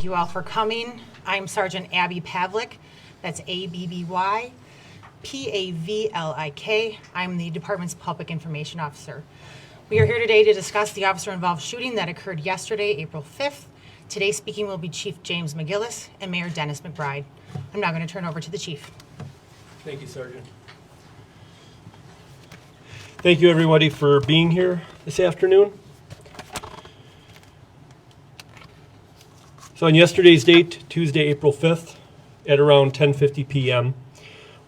Thank you all for coming. I'm Sergeant Abby Pavlik. That's ABBY PAVLIK. I'm the department's public information officer. We are here today to discuss the officer-involved shooting that occurred yesterday, April 5th. Today speaking will be Chief James McGillis and Mayor Dennis McBride. I'm now going to turn over to the Chief. Thank you, Sergeant. Thank you, everybody, for being here this afternoon. So on yesterday's date, Tuesday, April 5th, at around 10:50 p.m.,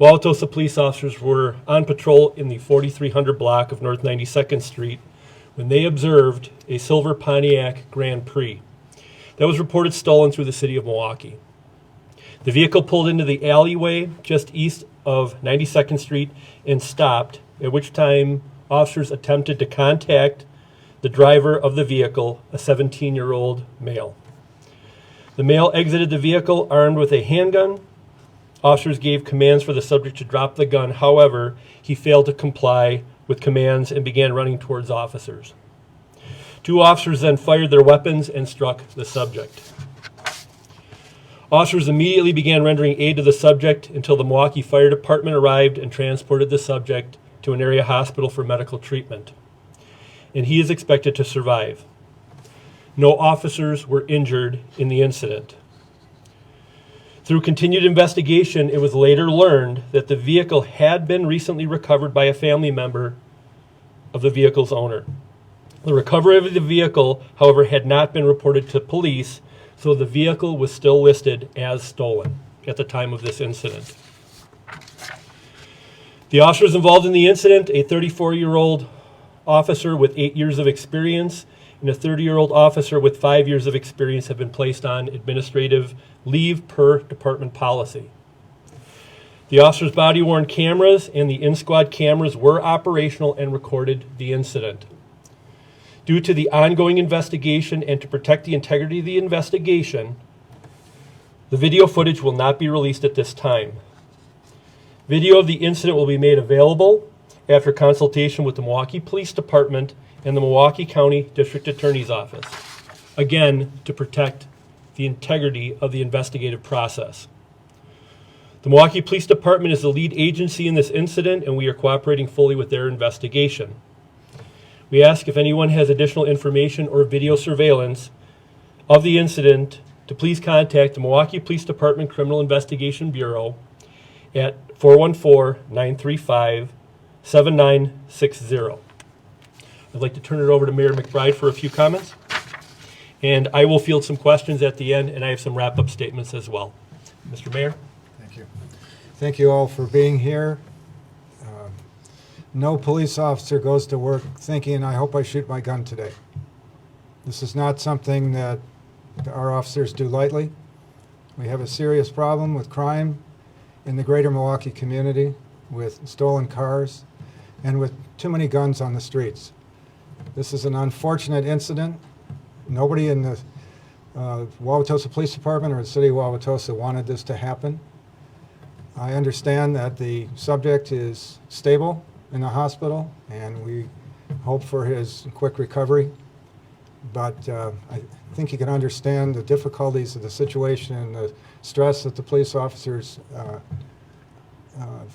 Wauwatosa police officers were on patrol in the 4300 block of North 92nd Street when they observed a silver Pontiac Grand Prix that was reported stolen through the city of Milwaukee. The vehicle pulled into the alleyway just east of 92nd Street and stopped, at which time officers attempted to contact the driver of the vehicle, a 17-year-old male. The male exited the vehicle armed with a handgun. Officers gave commands for the subject to drop the gun. However, he failed to comply with commands and began running towards officers. Two officers then fired their weapons and struck the subject. Officers immediately began rendering aid to the subject until the Milwaukee Fire Department arrived and transported the subject to an area hospital for medical treatment. And he is expected to survive. No officers were injured in the incident. Through continued investigation, it was later learned that the vehicle had been recently recovered by a family member of the vehicle's owner. The recovery of the vehicle, however, had not been reported to police, so the vehicle was still listed as stolen at the time of this incident. The officers involved in the incident, a 34-year-old officer with 8 years of experience and a 30-year-old officer with 5 years of experience, have been placed on administrative leave per department policy. The officers' body-worn cameras and the in-squad cameras were operational and recorded the incident. Due to the ongoing investigation and to protect the integrity of the investigation, the video footage will not be released at this time. Video of the incident will be made available after consultation with the Milwaukee Police Department and the Milwaukee County District Attorney's Office, again, to protect the integrity of the investigative process. The Milwaukee Police Department is the lead agency in this incident, and we are cooperating fully with their investigation. We ask if anyone has additional information or video surveillance of the incident to please contact the Milwaukee Police Department Criminal Investigation Bureau at 414-935-7960. I'd like to turn it over to Mayor McBride for a few comments, and I will field some questions at the end, and I have some wrap-up statements as well. Mr. Mayor? Thank you. Thank you all for being here. No police officer goes to work thinking, I hope I shoot my gun today. This is not something that our officers do lightly. We have a serious problem with crime in the greater Milwaukee community, with stolen cars, and with too many guns on the streets. This is an unfortunate incident. Nobody in the Wauwatosa Police Department or the City of Wauwatosa wanted this to happen. I understand that the subject is stable in the hospital, and we hope for his quick recovery. But I think you can understand the difficulties of the situation and the stress that the police officers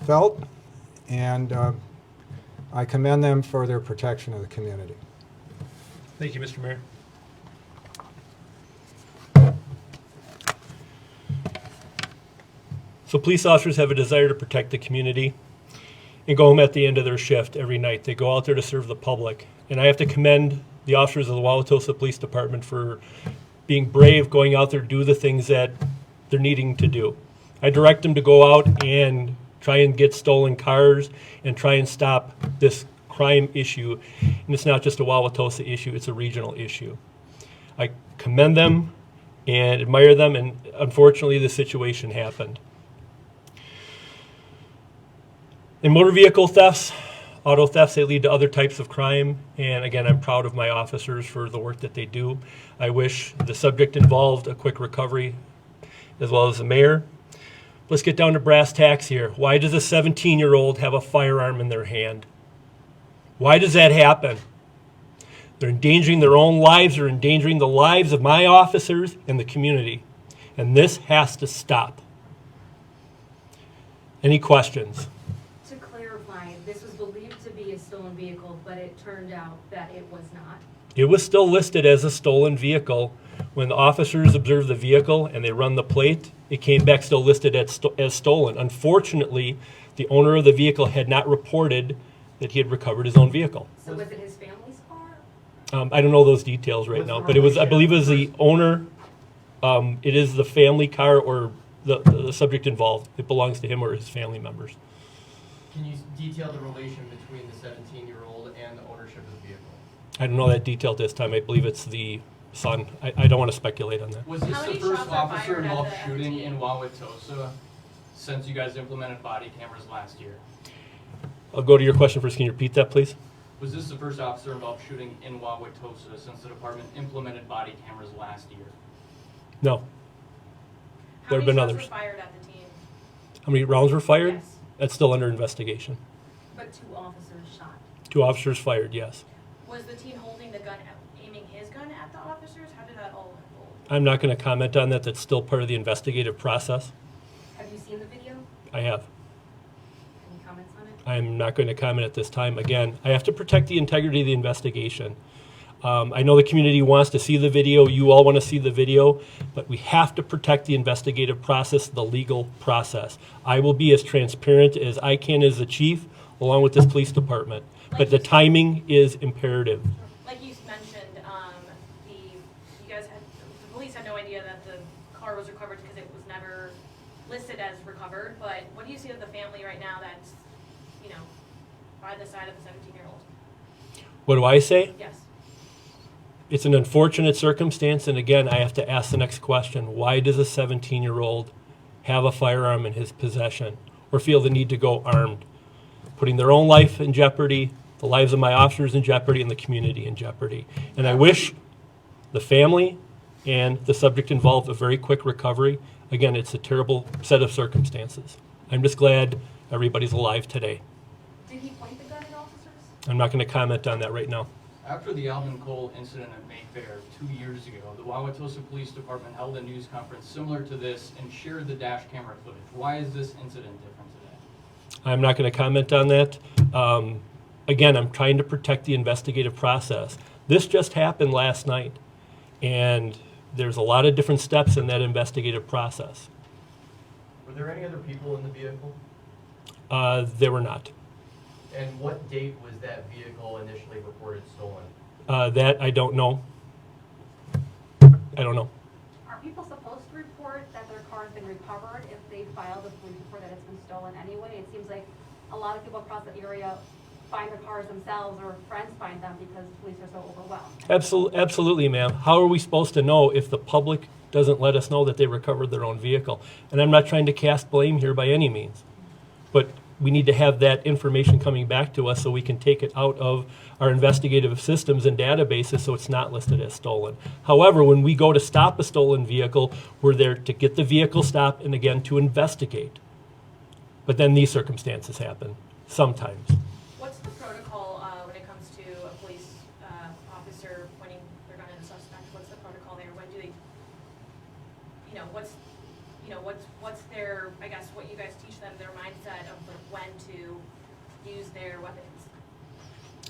felt, and I commend them for their protection of the community. Thank you, Mr. Mayor. So police officers have a desire to protect the community and go home at the end of their shift every night. They go out there to serve the public. And I have to commend the officers of the Wauwatosa Police Department for being brave, going out there to do the things that they're needing to do. I direct them to go out and try and get stolen cars and try and stop this crime issue. And it's not just a Wauwatosa issue, it's a regional issue. I commend them and admire them, and unfortunately the situation happened. In motor vehicle thefts, auto thefts, they lead to other types of crime. And again, I'm proud of my officers for the work that they do. I wish the subject involved a quick recovery, as well as the mayor. Let's get down to brass tacks here. Why does a 17-year-old have a firearm in their hand? Why does that happen? They're endangering their own lives. They're endangering the lives of my officers and the community. And this has to stop. Any questions? To clarify, this was believed to be a stolen vehicle, but it turned out that it was not. It was still listed as a stolen vehicle. When the officers observed the vehicle and they run the plate, it came back still listed as stolen. Unfortunately, the owner of the vehicle had not reported that he had recovered his own vehicle. So was it his family's car? I don't know those details right now, but it was, I believe it was the owner. It is the family car or the subject involved. It belongs to him or his family members. Can you detail the relation between the 17-year-old and the ownership of the vehicle? I don't know that detail at this time. I believe it's the son. I don't want to speculate on that. Was this How the many first shots were officer fired at involved the shooting FT? in Wauwatosa since you guys implemented body cameras last year? I'll go to your question first. Can you repeat that, please? Was this the first officer involved shooting in Wauwatosa since the department implemented body cameras last year? No. There have been others. How many shots were fired at the team? How many rounds were fired? Yes. That's still under investigation. But 2 officers shot. 2 officers fired, yes. Was the teen holding the gun, aiming his gun at the officers? How did that all unfold? I'm not going to comment on that. That's still part of the investigative process. Have you seen the video? I have. Any comments on it? I'm not going to comment at this time. Again, I have to protect the integrity of the investigation. I know the community wants to see the video. You all want to see the video, but we have to protect the investigative process, the legal process. I will be as transparent as I can as the chief, along with this police department. But the timing is imperative. Like you mentioned, the police had no idea that the car was recovered because it was never listed as recovered. But what do you see of the family right now that's, by the side of the 17-year-old? What do I say? Yes. It's an unfortunate circumstance, and again, I have to ask the next question. Why does a 17-year-old have a firearm in his possession or feel the need to go armed, putting their own life in jeopardy, the lives of my officers in jeopardy, and the community in jeopardy? And I wish the family and the subject involved a very quick recovery. Again, it's a terrible set of circumstances. I'm just glad everybody's alive today. Did he point the gun at officers? I'm not going to comment on that right now. After the Alvin Cole incident at Mayfair 2 years ago, the Wauwatosa Police Department held a news conference similar to this and shared the dash camera footage. Why is this incident different today? I'm not going to comment on that. Again, I'm trying to protect the investigative process. This just happened last night, and there's a lot of different steps in that investigative process. Were there any other people in the vehicle? There were not. And what date was that vehicle initially reported stolen? That I don't know. I don't know. Are people supposed to report that their car has been recovered if they filed a police report that it's been stolen anyway? It seems like a lot of people across the area find their cars themselves or friends find them because police are so overwhelmed. Absolutely, ma'am. How are we supposed to know if the public doesn't let us know that they recovered their own vehicle? And I'm not trying to cast blame here by any means, but we need to have that information coming back to us so we can take it out of our investigative systems and databases so it's not listed as stolen. However, when we go to stop a stolen vehicle, we're there to get the vehicle stopped and again to investigate. But then these circumstances happen sometimes. What's the protocol when it comes to a police officer pointing their gun at a suspect? What's the protocol there? When do they, what's their, I guess, what you guys teach them, their mindset of when to use their weapons?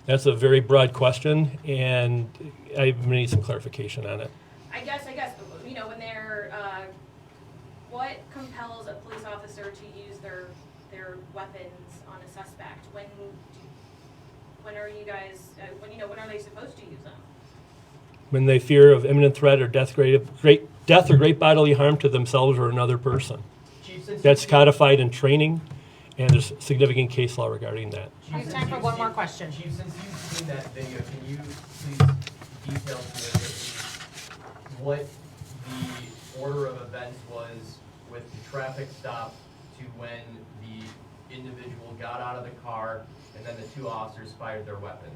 That's a very broad question, and I need some clarification on it. I guess, when they're, what compels a police officer to use their weapons on a suspect? When are you guys, when are they supposed to use them? When they fear of imminent threat or death or great bodily harm to themselves or another person. Chief, since That's codified in training, and there's significant case law regarding that. We have time for one more question. Chief, since you've seen that video, can you please detail to us what the order of events was with the traffic stop to when the individual got out of the car and then the 2 officers fired their weapons?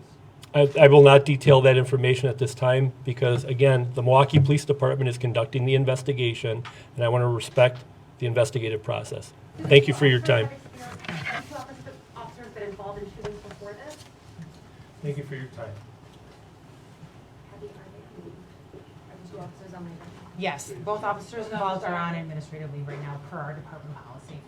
I will not detail that information at this time because, again, the Milwaukee Police Department is conducting the investigation, and I want to respect the investigative process. Thank you for your time. Have 2 officers been involved in shootings before this? Thank you for your time. Have the 2 officers on leave? Yes, both officers involved are on administrative leave right now per our department policy.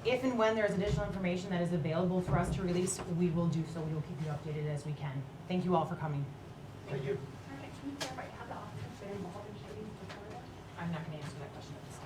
If and when there is additional information that is available for us to release, we will do so. We will keep you updated as we can. Thank you all for coming. Thank you. Can you clarify, have the officers been involved in shootings before that? I'm not gonna answer that question at this